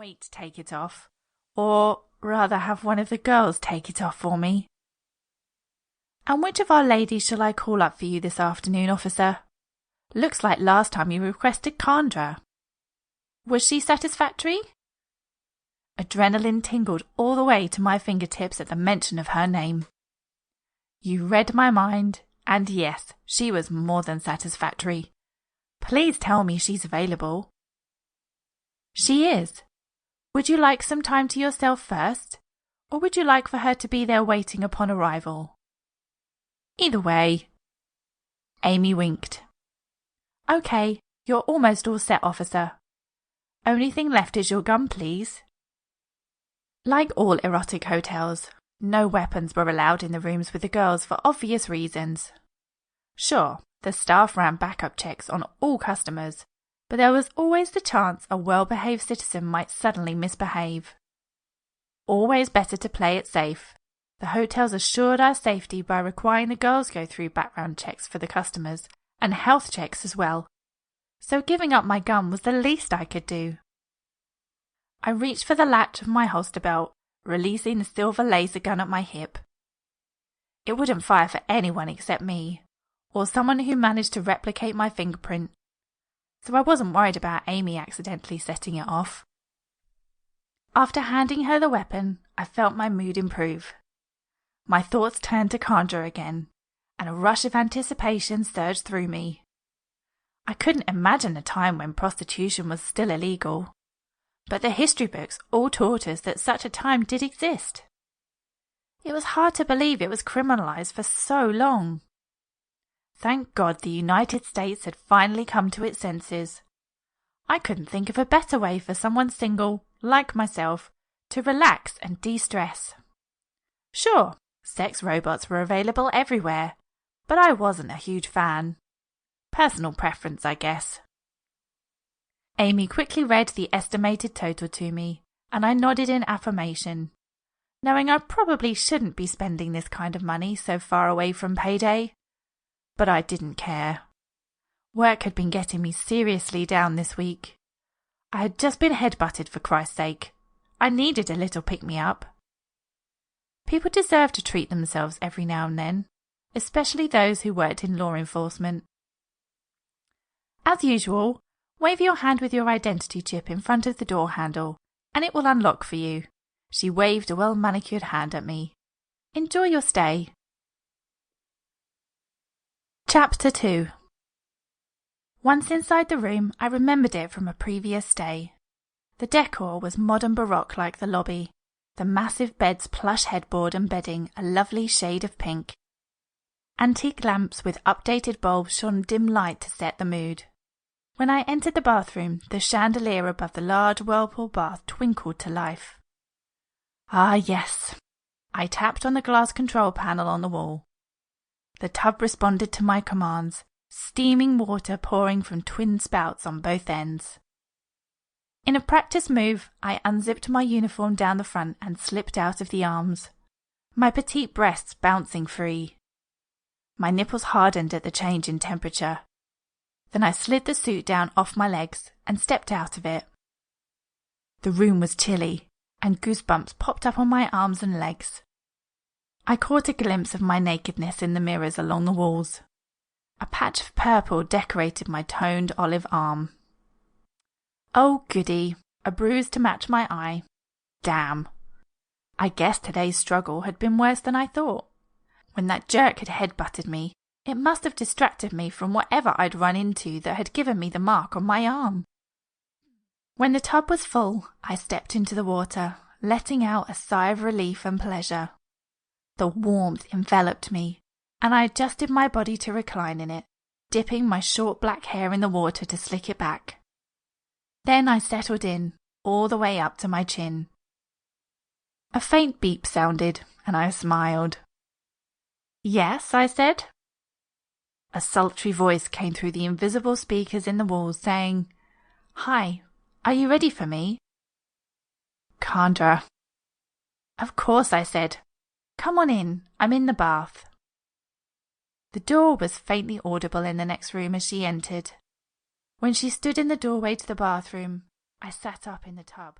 wait to take it off, or rather have one of the girls take it off for me. And which of our ladies shall I call up for you this afternoon, officer? Looks like last time you requested Candra. Was she satisfactory? Adrenaline tingled all the way to my fingertips at the mention of her name. You read my mind, and yes, she was more than satisfactory. Please tell me she's available. She is. Would you like some time to yourself first, or would you like for her to be there waiting upon arrival? Either way. Amy winked. Okay, you're almost all set, officer. Only thing left is your gun, please. Like all erotic hotels, no weapons were allowed in the rooms with the girls for obvious reasons. Sure, the staff ran backup checks on all customers, but there was always the chance a well-behaved citizen might suddenly misbehave. Always better to play it safe. The hotels assured our safety by requiring the girls go through background checks for the customers and health checks as well, so giving up my gun was the least I could do. I reached for the latch of my holster belt, releasing the silver laser gun at my hip. It wouldn't fire for anyone except me, or someone who managed to replicate my fingerprint, so I wasn't worried about Amy accidentally setting it off. After handing her the weapon, I felt my mood improve. My thoughts turned to Candra again, and a rush of anticipation surged through me. I couldn't imagine a time when prostitution was still illegal, but the history books all taught us that such a time did exist. It was hard to believe it was criminalized for so long. Thank God the United States had finally come to its senses. I couldn't think of a better way for someone single, like myself, to relax and de-stress. Sure, sex robots were available everywhere, but I wasn't a huge fan. Personal preference, I guess. Amy quickly read the estimated total to me, and I nodded in affirmation, knowing I probably shouldn't be spending this kind of money so far away from payday. But I didn't care. Work had been getting me seriously down this week. I had just been headbutted, for Christ's sake. I needed a little pick-me-up. People deserve to treat themselves every now and then, especially those who worked in law enforcement. As usual, wave your hand with your identity chip in front of the door handle, and it will unlock for you. She waved a well-manicured hand at me. Enjoy your stay. Chapter 2. Once inside the room, I remembered it from a previous stay. The decor was modern baroque like the lobby, the massive bed's plush headboard and bedding a lovely shade of pink. Antique lamps with updated bulbs shone dim light to set the mood. When I entered the bathroom, the chandelier above the large whirlpool bath twinkled to life. Ah, yes. I tapped on the glass control panel on the wall. The tub responded to my commands, steaming water pouring from twin spouts on both ends. In a practice move, I unzipped my uniform down the front and slipped out of the arms, my petite breasts bouncing free. My nipples hardened at the change in temperature. Then I slid the suit down off my legs and stepped out of it. The room was chilly, and goosebumps popped up on my arms and legs. I caught a glimpse of my nakedness in the mirrors along the walls. A patch of purple decorated my toned olive arm. Oh goody, a bruise to match my eye. Damn. I guess today's struggle had been worse than I thought. When that jerk had headbutted me, it must have distracted me from whatever I'd run into that had given me the mark on my arm. When the tub was full, I stepped into the water, letting out a sigh of relief and pleasure. The warmth enveloped me, and I adjusted my body to recline in it, dipping my short black hair in the water to slick it back. Then I settled in, all the way up to my chin. A faint beep sounded, and I smiled. Yes, I said. A sultry voice came through the invisible speakers in the walls saying, Hi, are you ready for me? Candra. Of course, I said. Come on in, I'm in the bath. The door was faintly audible in the next room as she entered. When she stood in the doorway to the bathroom, I sat up in the tub.